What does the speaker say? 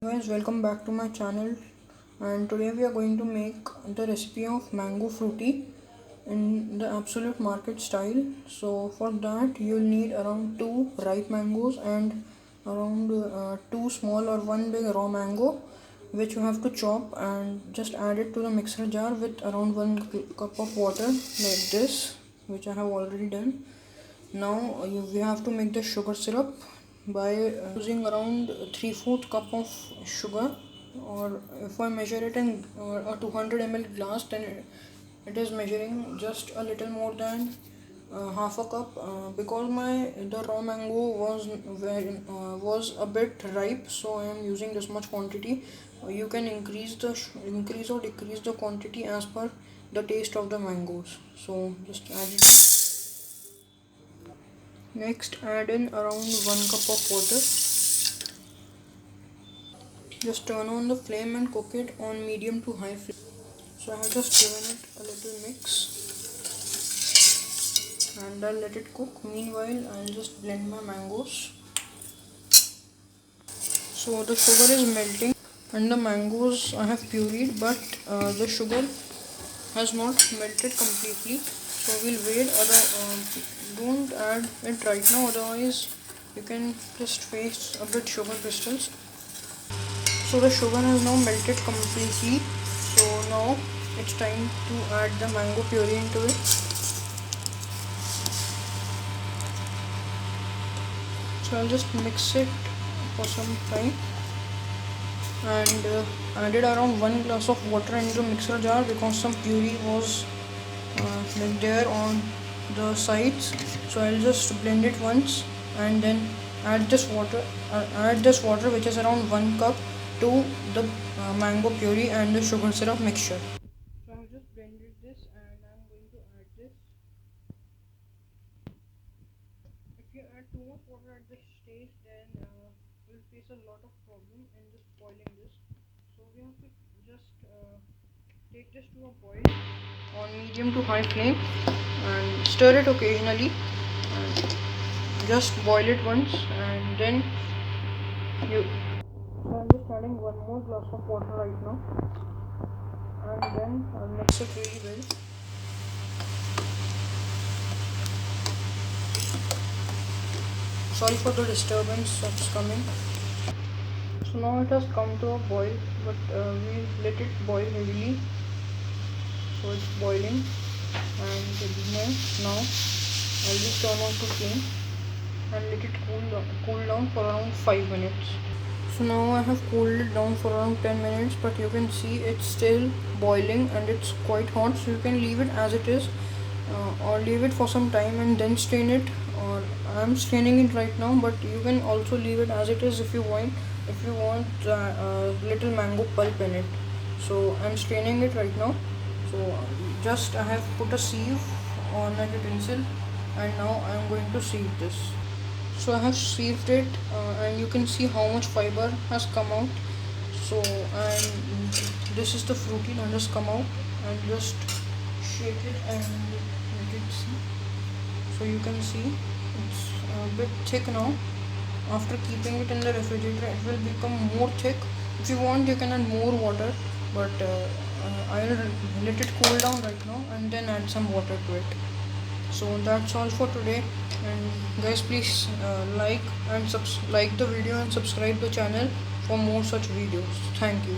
Guys, welcome back to my channel, and today we are going to make the recipe of mango fruity in the absolute market style. So for that you'll need around 2 ripe mangoes and around 2 small or 1 big raw mango, which you have to chop and just add it to the mixer jar with around 1 cup of water like this, which I have already done. Now we have to make the sugar syrup by using around 3/4 cup of sugar, or if I measure it in a 200 ml glass, then it is measuring just a little more than half a cup, because the raw mango was a bit ripe, so I am using this much quantity. You can increase or decrease the quantity as per the taste of the mangoes. So just add it. Next, add in around 1 cup of water. Just turn on the flame and cook it on medium to high flame. So I have just given it a little mix and I'll let it cook. Meanwhile, I'll just blend my mangoes. So the sugar is melting and the mangoes I have pureed, but the sugar has not melted completely. So we'll wait. Don't add it right now, otherwise you can just face a bit sugar crystals. So the sugar has now melted completely. So now it's time to add the mango puree into it. So I'll just mix it for some time and added around 1 glass of water into the mixer jar because some puree was like there on the sides. So I'll just blend it once and then add this water which is around 1 cup to the mango puree and the sugar syrup mixture. So I have just blended this and I'm going to add this. If you add too much water at this stage, then you'll face a lot of problem in just boiling this. So we have to just take this to a boil on medium to high flame and stir it occasionally and just boil it once, and then you so I'm just adding 1 more glass of water right now, and then I'll mix it really well. Sorry for the disturbance that's coming. So now it has come to a boil, but we let it boil heavily. So it's boiling, and now I'll just turn off the flame and let it cool down for around 5 minutes. So now I have cooled it down for around 10 minutes, but you can see it's still boiling and it's quite hot, so you can leave it as it is, or leave it for some time and then strain it, or I'm straining it right now, but you can also leave it as it is if you want, little mango pulp in it. So I'm straining it right now. So just I have put a sieve on a utensil and now I'm going to sieve this. So I have sieved it, and you can see how much fiber has come out. So and this is the fruity that has come out, and just shake it and let it see. So you can see it's a bit thick now. After keeping it in the refrigerator, it will become more thick. If you want, you can add more water, but I'll let it cool down right now and then add some water to it. So that's all for today, and guys, please like the video and subscribe the channel for more such videos. Thank you.